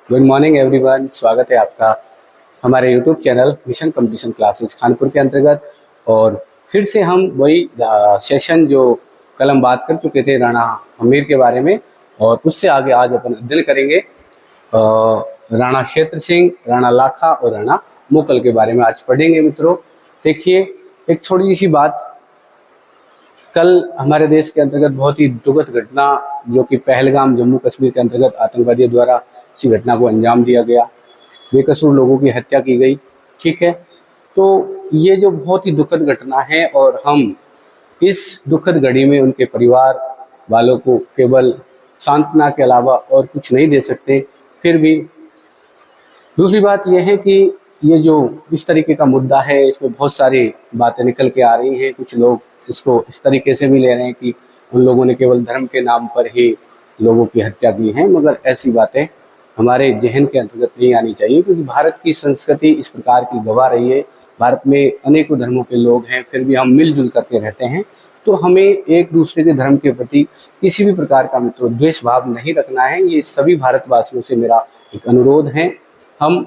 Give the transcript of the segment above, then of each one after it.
Good morning everyone. स्वागत है आपका हमारे YouTube channel mission competition classes Kanpur के अंतर्गत। और फिर से हम वही सेशन जो कल हम बात कर चुके थे राणा हमीर के बारे में, और उससे आगे आज अपन अध्ययन करेंगे राणा क्षेत्र सिंह, राणा लाखा और राणा मुकल के बारे में आज पढ़ेंगे मित्रों। देखिए, एक छोटी सी बात, कल हमारे देश के अंतर्गत बहुत ही दुखद घटना जो कि पहलगाम जम्मू कश्मीर के अंतर्गत आतंकवादियों द्वारा इसी घटना को अंजाम दिया गया, बेकसूर लोगों की हत्या की गई। ठीक है, तो ये जो बहुत ही दुखद घटना है और हम इस दुखद घड़ी में उनके परिवार वालों को केवल सांत्वना के अलावा और कुछ नहीं दे सकते। फिर भी दूसरी बात यह है कि ये जो इस तरीके का मुद्दा है, इसमें बहुत सारी बातें निकल के आ रही हैं। कुछ लोग इसको इस तरीके से भी ले रहे हैं कि उन लोगों ने केवल धर्म के नाम पर ही लोगों की हत्या की है, मगर ऐसी बातें हमारे जहन के अंतर्गत नहीं आनी चाहिए, क्योंकि भारत की संस्कृति इस प्रकार की गवा रही है। भारत में अनेकों धर्मों के लोग हैं, फिर भी हम मिलजुल करके रहते हैं। तो हमें एक दूसरे के धर्म के प्रति किसी भी प्रकार का मित्रों द्वेष भाव नहीं रखना है। ये सभी भारतवासियों से मेरा एक अनुरोध है, हम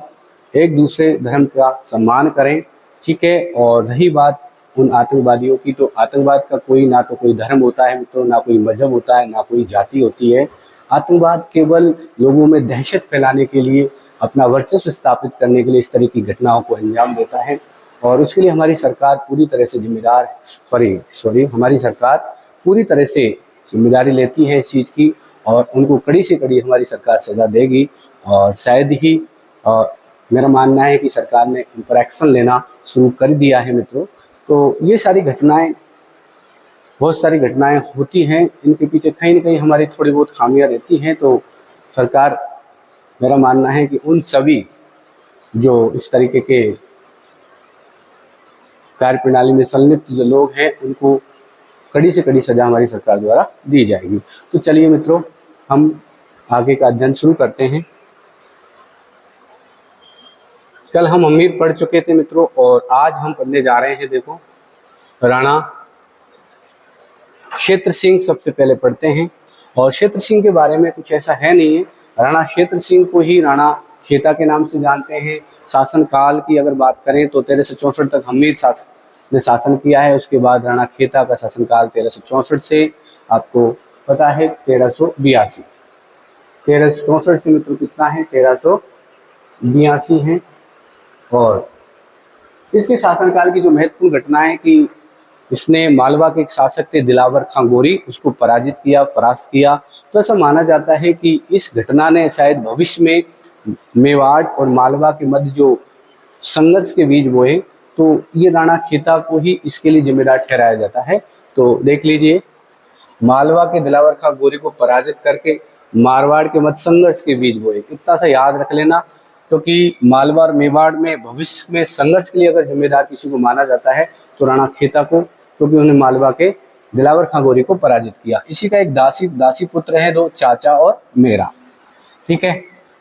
एक दूसरे धर्म का सम्मान करें। ठीक है, और रही बात उन आतंकवादियों की, तो आतंकवाद का कोई ना तो कोई धर्म होता है मित्रों, ना कोई मजहब होता है, ना कोई जाति होती है। आतंकवाद केवल लोगों में दहशत फैलाने के लिए, अपना वर्चस्व स्थापित करने के लिए इस तरह की घटनाओं को अंजाम देता है, और उसके लिए हमारी सरकार पूरी तरह से जिम्मेदार हमारी सरकार पूरी तरह से जिम्मेदारी लेती है इस चीज़ की, और उनको कड़ी से कड़ी हमारी सरकार सजा देगी। और शायद ही मेरा मानना है कि सरकार ने इन पर एक्शन लेना शुरू कर दिया है मित्रों। तो ये सारी घटनाएं, बहुत सारी घटनाएं होती हैं, इनके पीछे कहीं ना कहीं हमारी थोड़ी बहुत खामियां रहती हैं। तो सरकार, मेरा मानना है कि उन सभी जो इस तरीके के कार्य प्रणाली में संलिप्त जो लोग हैं, उनको कड़ी से कड़ी सजा हमारी सरकार द्वारा दी जाएगी। तो चलिए मित्रों, हम आगे का अध्ययन शुरू करते हैं। कल हम हमीर पढ़ चुके थे मित्रों, और आज हम पढ़ने जा रहे हैं, देखो, राणा क्षेत्र सिंह सबसे पहले पढ़ते हैं। और क्षेत्र सिंह के बारे में कुछ ऐसा है नहीं है, राणा क्षेत्र सिंह को ही राणा खेता के नाम से जानते हैं। शासनकाल की अगर बात करें तो 1364 तक हमीर ने शासन किया है। उसके बाद राणा खेता का शासनकाल 1364 से आपको पता है 1382। 1364 से मित्रों कितना है, 1382 है। और इसके शासनकाल की जो महत्वपूर्ण घटना है कि इसने मालवा के एक शासक थे दिलावर खां गोरी, उसको पराजित किया, परास्त किया। तो ऐसा माना जाता है कि इस घटना ने शायद भविष्य में मेवाड़ और मालवा के मध्य जो संघर्ष के बीज बोए, तो ये राणा खेता को ही इसके लिए जिम्मेदार ठहराया जाता है। तो देख लीजिए, मालवा के दिलावर खां गोरी को पराजित करके मारवाड़ के मध्य संघर्ष के बीज बोए। इतना सा याद रख लेना, क्योंकि मालवा और मेवाड़ में भविष्य में संघर्ष के लिए अगर जिम्मेदार किसी को माना जाता है तो राणा खेता को, क्योंकि उन्होंने मालवा के दिलावर खां गोरी को पराजित किया। इसी का एक दासी पुत्र है, दो चाचा और मेरा। ठीक है,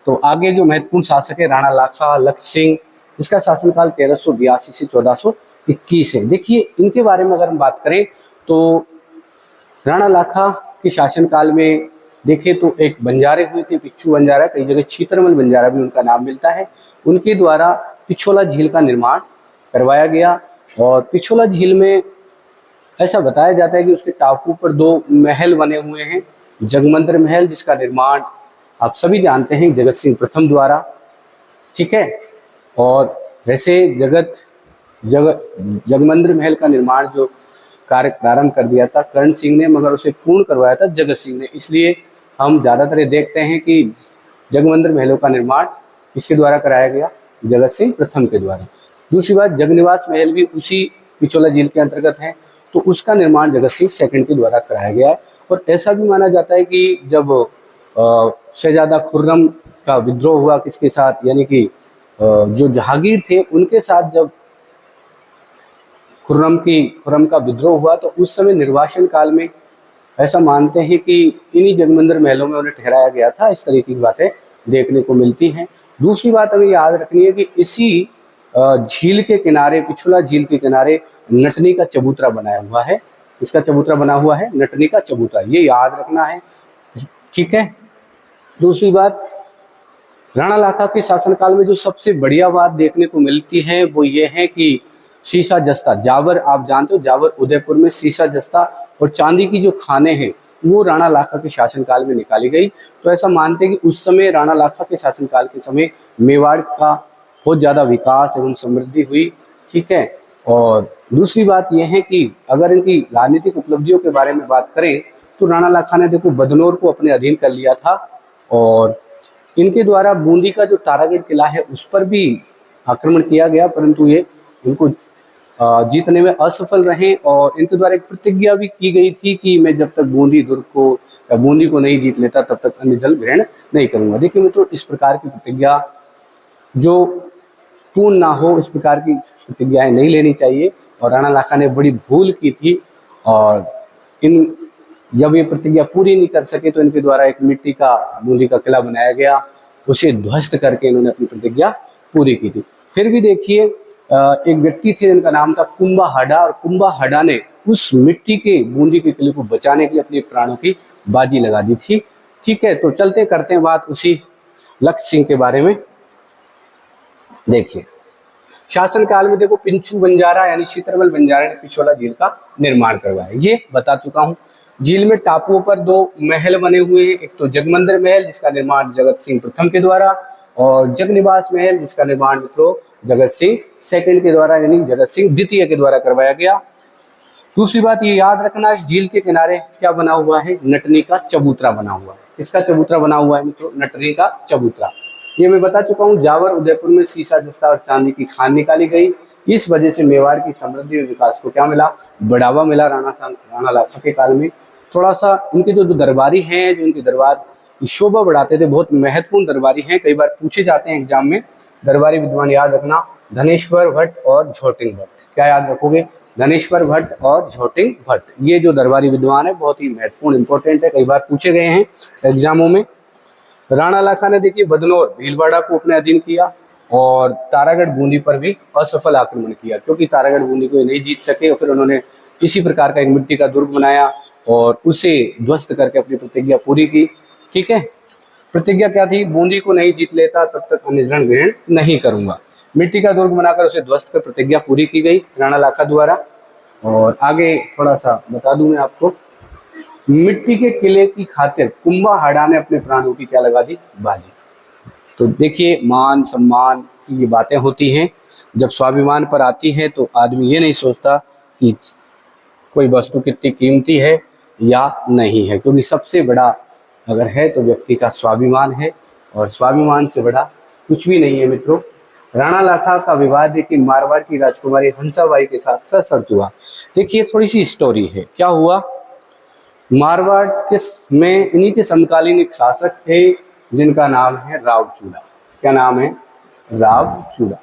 तो आगे जो महत्वपूर्ण शासक है राणा लाखा लक्ष्य सिंह, इसका शासनकाल 1382 से 1421 है। देखिए, इनके बारे में अगर हम बात करें तो राणा लाखा के शासनकाल में देखें तो एक बंजारे हुए थे, पिच्छू बंजारा, कई जगह छीतरमल बंजारा भी उनका नाम मिलता है। उनके द्वारा पिछोला झील का निर्माण करवाया गया। और पिछोला झील में ऐसा बताया जाता है कि उसके टापू पर दो महल बने हुए हैं। जगमंदिर महल, जिसका निर्माण आप सभी जानते हैं जगत सिंह प्रथम द्वारा। ठीक है, और वैसे जगमंदिर महल का निर्माण जो कार्य प्रारंभ कर दिया था कर्ण सिंह ने, मगर उसे पूर्ण करवाया था जगत सिंह ने। इसलिए हम ज़्यादातर ये देखते हैं कि जगमंदिर महलों का निर्माण किसके द्वारा कराया गया, जगत सिंह प्रथम के द्वारा। दूसरी बात, जगनिवास महल भी उसी पिछोला झील के अंतर्गत है, तो उसका निर्माण जगत सिंह सेकंड के द्वारा कराया गया है। और ऐसा भी माना जाता है कि जब शहजादा खुर्रम का विद्रोह हुआ किसके साथ, यानी कि जो जहांगीर थे उनके साथ, जब खुर्रम का विद्रोह हुआ, तो उस समय निर्वासन काल में ऐसा मानते हैं कि इन्हीं जगमंदिर महलों में उन्हें ठहराया गया था। इस तरीके की बातें देखने को मिलती हैं। दूसरी बात हमें याद रखनी है कि इसी झील के किनारे, पिछोला झील के किनारे नटनी का चबूतरा बनाया हुआ है। इसका चबूतरा बना हुआ है, नटनी का चबूतरा, ये याद रखना है। ठीक है, दूसरी बात, राणा लाखा के शासनकाल में जो सबसे बढ़िया बात देखने को मिलती है वो ये है कि शीशा जस्ता जावर, आप जानते हो जावर उदयपुर में शीशा जस्ता और चांदी की जो खाने हैं वो राणा लाखा के शासनकाल में निकाली गई। तो ऐसा मानते हैं कि उस समय राणा लाखा के शासनकाल के समय मेवाड़ का बहुत ज़्यादा विकास एवं समृद्धि हुई। ठीक है, और दूसरी बात यह है कि अगर इनकी राजनीतिक उपलब्धियों के बारे में बात करें तो राणा लाखा ने देखो बदनौर को अपने अधीन कर लिया था, और इनके द्वारा बूंदी का जो तारागढ़ किला है उस पर भी आक्रमण किया गया, परंतु ये इनको जीतने में असफल रहे। और इनके द्वारा एक प्रतिज्ञा भी की गई थी कि मैं जब तक बूंदी दुर्ग को या बूंदी को नहीं जीत लेता तब तक अन्य जल ग्रहण नहीं करूंगा। देखिए मित्रों, इस प्रकार की प्रतिज्ञा जो पूर्ण ना हो, इस प्रकार की प्रतिज्ञाएं नहीं लेनी चाहिए, और राणा लाखा ने बड़ी भूल की थी। और इन जब ये प्रतिज्ञा पूरी नहीं कर सके तो इनके द्वारा एक मिट्टी का बूंदी का किला बनाया गया, उसे ध्वस्त करके इन्होंने अपनी प्रतिज्ञा पूरी की थी। फिर भी देखिए एक व्यक्ति थे जिनका नाम था कुंभा हडा, और कुंभा हडा ने उस मिट्टी के बूंदी के किले को बचाने की अपने प्राणों की बाजी लगा दी थी। ठीक है, तो चलते करते हैं बात उसी लक्ष्य सिंह के बारे में। देखिए शासनकाल में देखो पिंचू बंजारा यानी शीतरमल बंजारा ने पिछोला झील का निर्माण करवाया, ये बता चुका हूँ। झील में टापुओं पर दो महल बने हुए हैं, एक तो जगमंदिर महल जिसका निर्माण जगत सिंह प्रथम के द्वारा, और जगनिवास महल जिसका निर्माण मित्रों जगत सिंह सेकंड के द्वारा यानी जगत सिंह द्वितीय के द्वारा करवाया गया। दूसरी बात ये याद रखना, इस झील के किनारे क्या बना हुआ है, नटनी का चबूतरा बना हुआ है। किसका चबूतरा बना हुआ है मित्रों, नटनी का चबूतरा। ये मैं बता चुका हूँ। जावर उदयपुर में शीशा जस्ता और चांदी की खान निकाली गई, इस वजह से मेवाड़ की समृद्धि और विकास को क्या मिला, बढ़ावा मिला राणा लाखा के काल में। थोड़ा सा इनके जो दरबारी हैं, जो इनके दरबार की शोभा बढ़ाते थे, बहुत महत्वपूर्ण दरबारी हैं, कई बार पूछे जाते हैं एग्जाम में। दरबारी विद्वान याद रखना, धनेश्वर भट्ट और झोटिंग भट्ट। क्या याद रखोगे, धनेश्वर भट्ट और झोटिंग भट्ट। ये जो दरबारी विद्वान है बहुत ही महत्वपूर्ण इंपॉर्टेंट है, कई बार पूछे गए हैं एग्जामों में। राणा लाखा ने देखिए बदनौर भीलवाड़ा को अपने अधीन किया और तारागढ़ बूंदी पर भी असफल आक्रमण किया, क्योंकि तारागढ़ बूंदी को नहीं जीत सके। और फिर उन्होंने इसी प्रकार का एक मिट्टी का दुर्ग बनाया और उसे ध्वस्त करके अपनी प्रतिज्ञा पूरी की। ठीक है, प्रतिज्ञा क्या थी, बूंदी को नहीं जीत लेता तब तक अन्य जल ग्रहण नहीं करूंगा। मिट्टी का दुर्ग बनाकर उसे ध्वस्त कर प्रतिज्ञा पूरी की गई राणा लाखा द्वारा। और आगे थोड़ा सा बता दूं मैं आपको, मिट्टी के किले की खातिर कुंभा हडा ने अपने प्राणों की क्या लगा दी, बाजी। तो देखिए मान सम्मान की ये बातें होती हैं, जब स्वाभिमान पर आती हैं तो आदमी ये नहीं सोचता कि कोई वस्तु कितनी कीमती है या नहीं है, क्योंकि सबसे बड़ा अगर है तो व्यक्ति का स्वाभिमान है, और स्वाभिमान से बड़ा कुछ भी नहीं है मित्रों। राणा लाखा का विवाह देखिए मारवाड़ की राजकुमारी हंसाबाई के साथ सशर्त हुआ। देखिए थोड़ी सी स्टोरी है, क्या हुआ, मारवाड़ के में इन्हीं के समकालीन एक शासक थे जिनका नाम है रावचूड़ा। क्या नाम है, रावचूड़ा।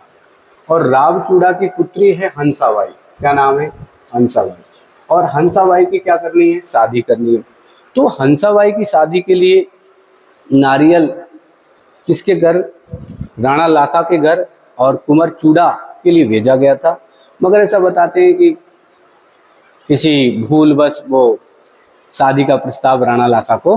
और रावचूड़ा की पुत्री है हंसाबाई। क्या नाम है, हंसाबाई। और हंसाबाई की क्या करनी है, शादी करनी है। तो हंसाबाई की शादी के लिए नारियल किसके घर, राणा लाखा के घर और कुंवर चूड़ा के लिए भेजा गया था। मगर ऐसा बताते हैं कि किसी भूलवश वो शादी का प्रस्ताव राणा लाखा को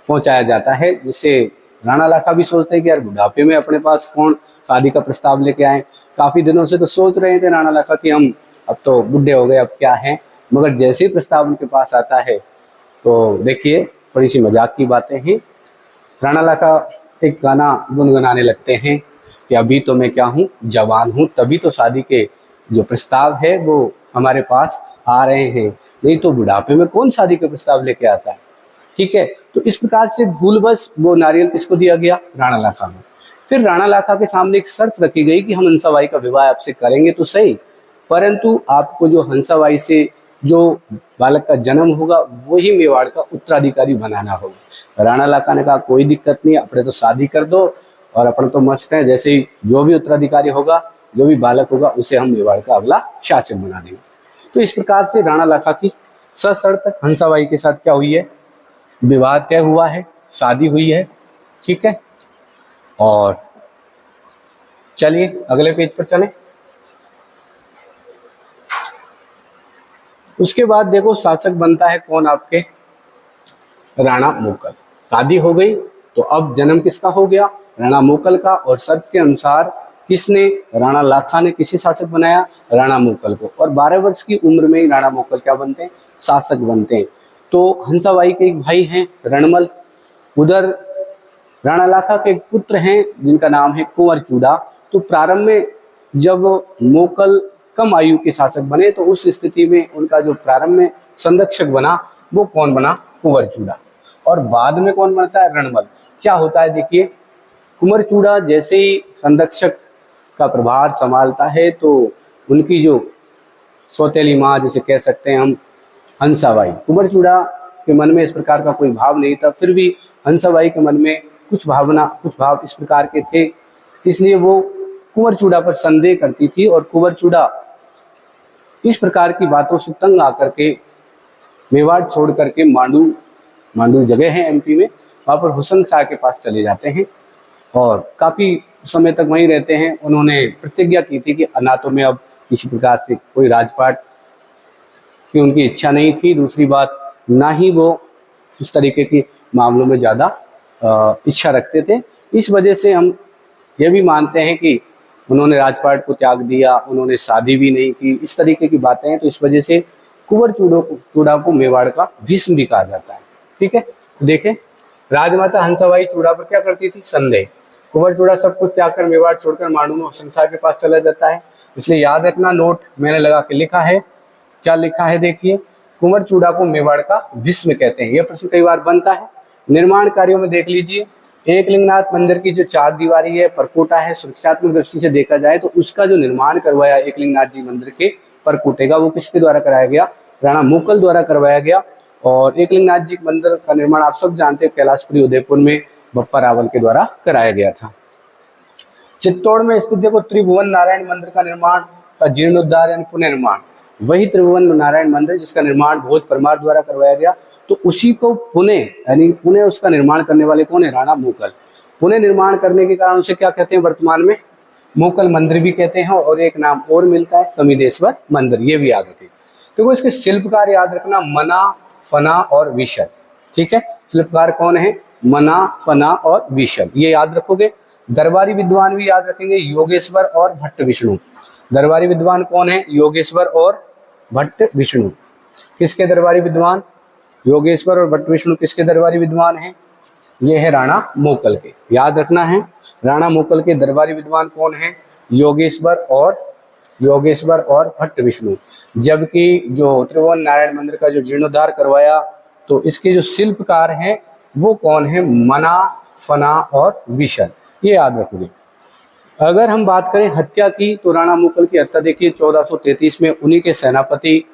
पहुंचाया जाता है, जिससे राणा लाखा भी सोचते हैं कि यार बुढ़ापे में अपने पास कौन शादी का प्रस्ताव लेके आए। काफी दिनों से तो सोच रहे थे राणा लाखा कि हम अब तो बुढ़े हो गए, अब क्या है। मगर जैसे ही प्रस्ताव उनके पास आता है तो देखिए थोड़ी सी मजाक की बातें हैं। राणा लाखा एक गाना गुनगुनाने लगते हैं कि अभी तो मैं क्या हूँ, जवान हूँ, तभी तो शादी के जो प्रस्ताव है वो हमारे पास आ रहे हैं, नहीं तो बुढ़ापे में कौन शादी के प्रस्ताव लेके आता है। ठीक है, तो इस प्रकार से भूलवश वो नारियल किसको दिया गया, राणा लाखा को। फिर राणा लाखा के सामने एक शर्त रखी गई कि हम हंसाबाई का विवाह आपसे करेंगे तो सही, परंतु आपको जो हंसाबाई से जो बालक का जन्म होगा वही मेवाड़ का उत्तराधिकारी बनाना होगा। राणा लाखा ने कहा कोई दिक्कत नहीं, अपने तो शादी कर दो और अपन तो मस्त है, जैसे ही जो भी उत्तराधिकारी होगा, जो भी बालक होगा, उसे हम मेवाड़ का अगला शासक बना देंगे। तो इस प्रकार से राणा लाखा की सशर्त हंसाबाई के साथ क्या हुई है, विवाह तय हुआ है, शादी हुई है। ठीक है, और चलिए अगले पेज पर चलें। उसके बाद देखो शासक बनता है कौन, आपके राणा मुकर। शादी हो गई तो अब जन्म किसका हो गया, राणा मोकल का, और शर्त के अनुसार किसने, राणा लाखा ने किसे शासक बनाया, राणा मोकल को। और 12 वर्ष की उम्र में ही राणा मोकल क्या बनते हैं, शासक बनते हैं। तो हंसाबाई के एक भाई हैं रणमल, उधर राणा लाखा के एक पुत्र हैं जिनका नाम है कुंवर चूड़ा। तो प्रारंभ में जब मोकल कम आयु के शासक बने तो उस स्थिति में उनका जो प्रारंभ में संरक्षक बना वो कौन बना, कुंवर चूड़ा। और बाद में कौन बनता है, रणमल। क्या होता है देखिए, कुंवर चूड़ा जैसे ही संरक्षक का प्रभार संभालता है तो उनकी जो सौतेली माँ जिसे कह सकते हैं हम, हंसाबाई, कुंवर चूड़ा के मन में इस प्रकार का कोई भाव नहीं था, फिर भी हंसाबाई के मन में कुछ भाव इस प्रकार के थे, इसलिए वो कुंवर चूड़ा पर संदेह करती थी। और कुंवर चूड़ा इस प्रकार की बातों से तंग आकर के मेवाड़ छोड़ करके मांडू जगह है एमपी में, वहाँ पर हुसैन शाह के पास चले जाते हैं और काफ़ी समय तक वहीं रहते हैं। उन्होंने प्रतिज्ञा की थी कि ना तो मैं अब किसी प्रकार से कोई राजपाट की उनकी इच्छा नहीं थी, दूसरी बात ना ही वो उस तरीके के मामलों में ज़्यादा इच्छा रखते थे। इस वजह से हम ये भी मानते हैं कि उन्होंने राजपाट को त्याग दिया, उन्होंने शादी भी नहीं की, इस तरीके की बातें हैं। तो इस वजह से कुंवर चूड़ा को मेवाड़ का भीष्म भी कहा जाता है। ठीक है, तो देखें, राजमाता हंसाबाई चूड़ा पर क्या करती थी, संदेह। कुंवर चूड़ा सब कुछ त्याग कर मेवाड़ छोड़कर मांडू में हुसैन शाह के पास चला जाता है। इसलिए याद रखना, नोट मैंने लगा के लिखा है, क्या लिखा है देखिए, कुंवर चूड़ा को मेवाड़ का भीष्म कहते हैं। यह प्रश्न कई बार बनता है। निर्माण कार्यों में देख लीजिए, एकलिंगनाथ मंदिर की जो 4 दीवारी है, परकोटा है, सुरक्षात्मक दृष्टि से देखा जाए तो उसका जो निर्माण करवाया एकलिंगनाथ जी मंदिर के परकोटे का, वो किसके द्वारा कराया गया, राणा मोकल द्वारा करवाया गया। और एकलिंगनाथ जी मंदिर का निर्माण आप सब जानते हैं कैलाशपुरी उदयपुर में बप्पा रावल के द्वारा कराया गया था। चित्तौड़ में स्थित देखो त्रिभुवन नारायण मंदिर का निर्माण का जीर्णोद्धार यानी पुनर्निर्माण, वही त्रिभुवन नारायण मंदिर जिसका निर्माण भोज परमार द्वारा करवाया गया, तो उसी को पुणे यानी पुणे उसका निर्माण करने वाले कौन है, राणा मोकल। पुणे निर्माण करने के कारण उसे क्या कहते हैं, वर्तमान में मोकल मंदिर भी कहते हैं। और एक नाम और मिलता है समिदेश्वर मंदिर, ये भी याद रखें। देखो इसके शिल्पकार याद रखना, मना, फना और विशल। ठीक है, शिल्पकार कौन है, मना, फना और विशल, ये याद रखोगे। दरबारी विद्वान भी याद रखेंगे, योगेश्वर और भट्ट विष्णु। दरबारी विद्वान कौन है, योगेश्वर और भट्ट विष्णु। किसके दरबारी विद्वान, योगेश्वर और भट्ट विष्णु किसके दरबारी विद्वान हैं, ये है राणा मोकल के। याद रखना है, राणा मोकल के दरबारी विद्वान कौन है, योगेश्वर और भट्ट विष्णु। जबकि जो त्रिभुवन नारायण मंदिर का जो जीर्णोद्धार करवाया तो इसके जो शिल्पकार हैं वो कौन है, मना, फना और विशल, ये याद रखोगे। अगर हम बात करें हत्या की तो राणा मोकल की हत्या देखिए 1433 में उन्हीं के सेनापति,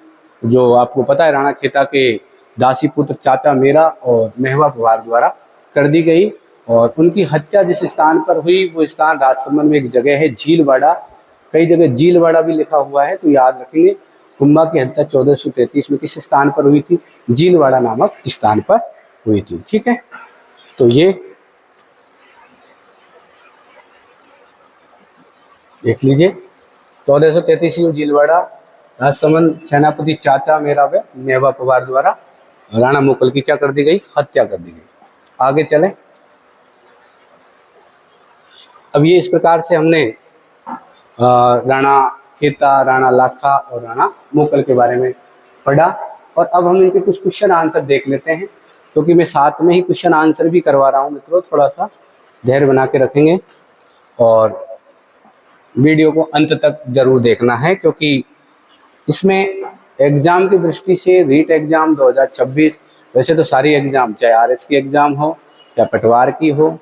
जो आपको पता है राणा खेता के दासी पुत्र चाचा मेरा और मेहवा पवार द्वारा कर दी गई। और उनकी हत्या जिस स्थान पर हुई वो स्थान राजसमंद में एक जगह है झीलवाड़ा, कई जगह झीलवाड़ा भी लिखा हुआ है, तो याद रखेंगे कुंभा की हत्या 1433 में किस स्थान पर हुई थी, झीलवाड़ा नामक स्थान पर हुई थी। ठीक है, तो ये देख लीजिए 1433 में झीलवाड़ा, राजसमंद, सेनापति चाचा मेरा व मेवा पवार द्वारा राणा मोकल की क्या कर दी गई, हत्या कर दी गई। आगे चले, अब ये इस प्रकार से हमने राणा खेता, राणा लाखा और राणा मोकल के बारे में पढ़ा। और अब हम इनके कुछ क्वेश्चन आंसर देख लेते हैं, क्योंकि मैं साथ में ही क्वेश्चन आंसर भी करवा रहा हूँ मित्रों, थोड़ा सा धैर्य बना के रखेंगे और वीडियो को अंत तक जरूर देखना है, क्योंकि इसमें एग्जाम की दृष्टि से रीट एग्जाम 2026, वैसे तो सारी एग्जाम, चाहे आरएस की एग्जाम हो, चाहे पटवार की हो,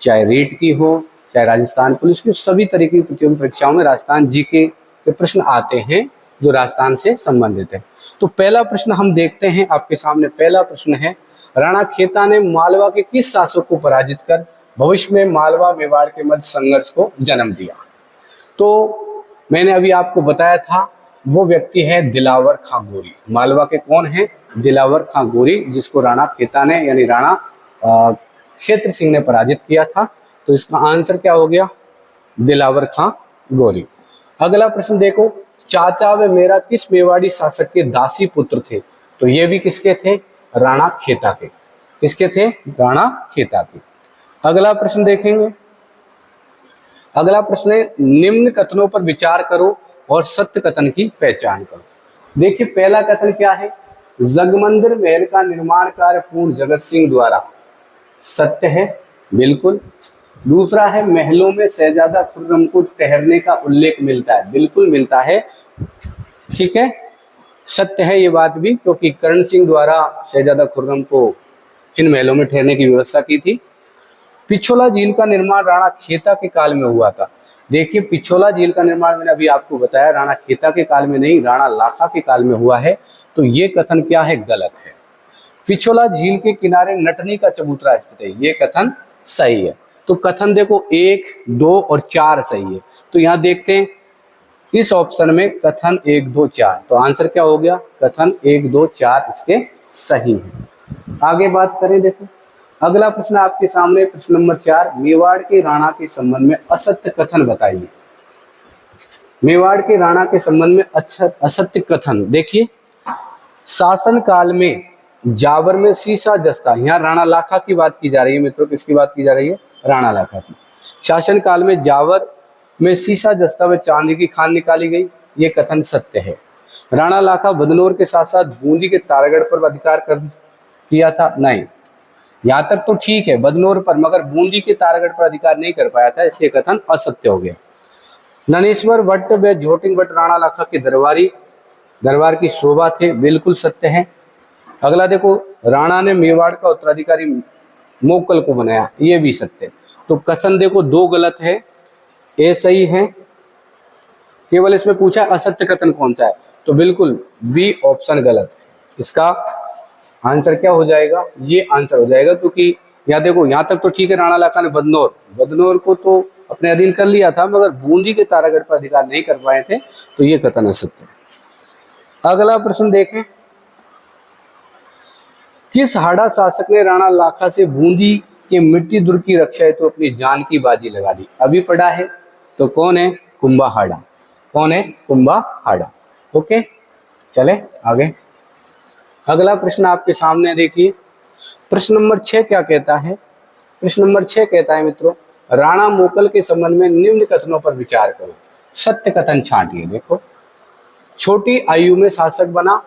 चाहे रीट की हो, चाहे राजस्थान पुलिस की, सभी तरीके की प्रतियोगी परीक्षाओं में राजस्थान जीके के प्रश्न आते हैं जो राजस्थान से संबंधित है। तो पहला प्रश्न हम देखते हैं, आपके सामने पहला प्रश्न है, राणा खेता ने मालवा के किस शासक को पराजित कर भविष्य में मालवा मेवाड़ के मध्य संघर्ष को जन्म दिया। तो मैंने अभी आपको बताया था वो व्यक्ति है दिलावर खां गोरी। मालवा के कौन है, दिलावर खां गोरी, जिसको राणा खेता ने यानी राणा क्षेत्र सिंह ने पराजित किया था। तो इसका आंसर क्या हो गया, दिलावर खां गोरी। अगला प्रश्न देखो, चाचा व मेरा किस मेवाड़ी शासक के दासी पुत्र थे। तो ये भी किसके थे, राणा खेता के। किसके थे, राणा खेता के। अगला प्रश्न देखेंगे, अगला प्रश्न है, निम्न कथनों पर विचार करो और सत्य कथन की पहचान करो। देखिए पहला कथन क्या है, जगमंदिर महल का निर्माण कार्य पूर्ण जगत सिंह द्वारा, सत्य है, बिल्कुल। दूसरा है, महलों में शहजादा खुर्रम को ठहरने का उल्लेख मिलता है, बिल्कुल मिलता है, ठीक है, सत्य है ये बात भी, क्योंकि करण सिंह द्वारा शहजादा खुर्रम को इन महलों में ठहरने की व्यवस्था की थी। पिछोला झील का निर्माण राणा खेता के काल में हुआ था। देखिए पिछोला झील का निर्माण मैंने अभी आपको बताया राणा खेता के काल में नहीं, राणा लाखा के काल में हुआ है, तो ये कथन क्या है, गलत है। पिछोला झील के किनारे नटनी का चबूतरा स्थित है, ये कथन सही है। तो कथन देखो 1, 2 और 4 सही है। तो यहाँ देखते हैं इस ऑप्शन में कथन 1, 2, 4, तो आंसर क्या हो गया, कथन 1, 2, 4 इसके सही है। आगे बात करें, देखो अगला प्रश्न आपके सामने, प्रश्न नंबर 4, मेवाड़ के राणा के संबंध में असत्य कथन बताइए। मेवाड़ के राणा के संबंध में असत्य कथन, देखिए शासन काल में जावर में सीसा जस्ता, यहाँ राणा लाखा की बात की जा रही है मित्रों, किसकी बात की जा रही है, राणा लाखा की। शासन काल में जावर में सीसा जस्ता में चांदी की खान निकाली गई, ये कथन सत्य है। राणा लाखा बदनौर के साथ साथ बूंदी के तारागढ़ पर अधिकार कर किया था, नहीं, यहाँ तक तो ठीक है बदनौर पर, मगर बूंदी के तारागढ़ पर अधिकार नहीं कर पाया था, इसलिए कथन असत्य हो गया। ननेश्वर भट्ट व झोटिंग भट्ट राणा लाखा के दरबार की शोभा थे, बिल्कुल सत्य है। अगला देखो, राणा ने मेवाड़ का उत्तराधिकारी मोकल को बनाया, ये भी सत्य। तो कथन देखो 2 गलत है, ए सही है, केवल इसमें पूछा असत्य कथन कौन सा है, तो बिल्कुल बी ऑप्शन गलत है। इसका आंसर क्या हो जाएगा, ये आंसर हो जाएगा, क्योंकि यहाँ देखो यहाँ तक तो ठीक है, राणा लाखा ने बदनौर को तो अपने अधीन कर लिया था, मगर बूंदी के तारागढ़ पर अधिकार नहीं कर पाए थे, तो ये कथन असत्य है। अगला प्रश्न देखें, किस हाड़ा शासक ने राणा लाखा से बूंदी के मिट्टी दुर्ग की रक्षा है तो अपनी जान की बाजी लगा दी, अभी पढ़ा है, तो कौन है, कुंभा हाड़ा, कौन है, कुंभा हाड़ा। ओके चले आगे। अगला प्रश्न आपके सामने देखिए, प्रश्न नंबर 6 क्या कहता है, प्रश्न नंबर 6 कहता है मित्रों, राणा मोकल के संबंध में निम्न कथनों पर विचार करो, सत्य कथन छांटिए। देखो, छोटी आयु में शासक बना,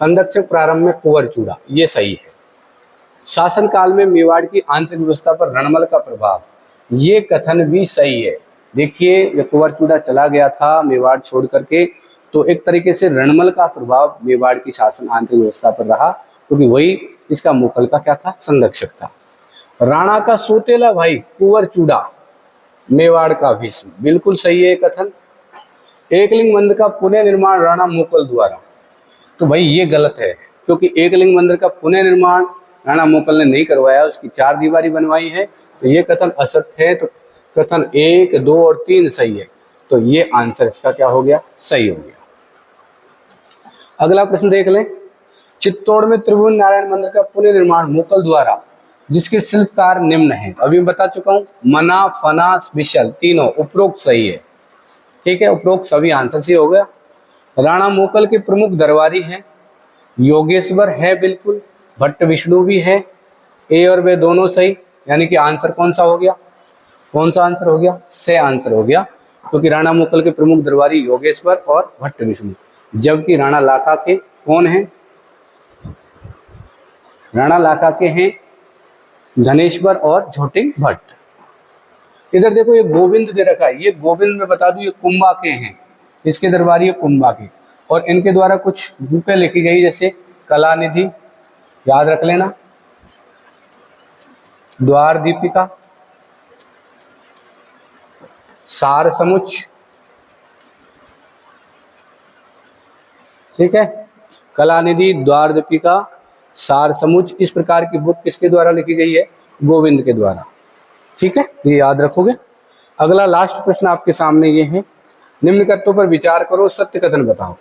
संरक्षक प्रारंभ में कुंवर चूड़ा, ये सही है। शासन काल में मेवाड़ की आंतरिक व्यवस्था पर रणमल का प्रभाव, ये कथन भी सही है। देखिए जब कुंवर चूड़ा चला गया था मेवाड़ छोड़ करके, तो एक तरीके से रणमल का प्रभाव मेवाड़ की शासन आंतरिक व्यवस्था पर रहा, क्योंकि वही इसका मोकल का क्या था, संरक्षक था। राणा का सोतेला भाई कुंवर चूड़ा मेवाड़ का भीष्म, बिल्कुल सही है कथन। एकलिंग मंदिर का पुनः निर्माण राणा मोकल द्वारा, तो भाई ये गलत है, क्योंकि एकलिंग मंदिर का पुनः निर्माण राणा मोकल ने नहीं करवाया, उसकी 4 दीवारी बनवाई है, तो ये कथन असत्य है। तो कथन 1, 2 और 3 सही है, तो ये आंसर इसका क्या हो गया, सही हो गया। अगला प्रश्न देख लें, चित्तौड़ में त्रिभुवन नारायण मंदिर का पुनः निर्माण मोकल द्वारा, जिसके शिल्पकार निम्न है, अभी मैं बता चुका हूं, मना, फना, विशल, तीनों उपरोक्त सही है, ठीक है, उपरोक्त सभी आंसर सही हो गया। राणा मोकल के प्रमुख दरबारी हैं, योगेश्वर है बिल्कुल, भट्ट विष्णु भी है, ए और बे दोनों सही, यानी कि आंसर कौन सा हो गया, कौन सा आंसर हो गया, से आंसर हो गया, क्योंकि राणा मोकल के प्रमुख दरबारी योगेश्वर और भट्ट विष्णु, जबकि राणा लाखा के कौन है, राणा लाखा के हैं धनेश्वर और झोटिंग भट्ट। इधर देखो ये गोविंद दे रखा है, ये गोविंद में बता दूं ये कुंभा के हैं, इसके दरबारी है कुंभा के, और इनके द्वारा कुछ बुकें लिखी गई, जैसे कला निधि, याद रख लेना, द्वार दीपिका, सार समुच, ठीक है, कला निधि, द्वार दीपिका, सार समुच, इस प्रकार की बुक किसके द्वारा लिखी गई है, गोविंद के द्वारा, ठीक है, ये याद रखोगे। अगला लास्ट प्रश्न आपके सामने ये है, निम्न कथनों पर विचार करो, सत्य कथन बताओ।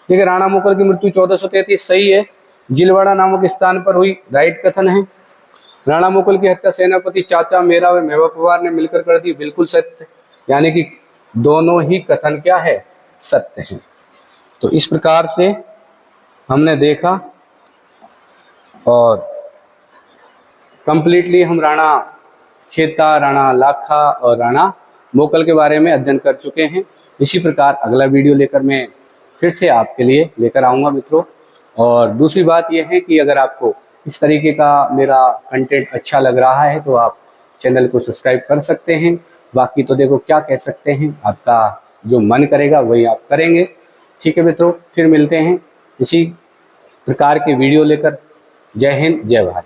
देखिए राणा मोकल की मृत्यु 1433 सही है, जिलवाड़ा नामक स्थान पर हुई, राइट कथन है। राणा मोकल की हत्या सेनापति चाचा मेरा व मेवा पवार ने मिलकर कर दी, बिल्कुल सत्य, यानी कि दोनों ही कथन क्या है, सत्य है। तो इस प्रकार से हमने देखा और कंप्लीटली हम राणा खेता, राणा लाखा और राणा वोकल के बारे में अध्ययन कर चुके हैं। इसी प्रकार अगला वीडियो लेकर मैं फिर से आपके लिए लेकर आऊँगा मित्रों। और दूसरी बात यह है कि अगर आपको इस तरीके का मेरा कंटेंट अच्छा लग रहा है तो आप चैनल को सब्सक्राइब कर सकते हैं। बाकी तो देखो क्या कह सकते हैं, आपका जो मन करेगा वही आप करेंगे। ठीक है मित्रों, फिर मिलते हैं इसी प्रकार के वीडियो लेकर। जय हिंद, जय भारत।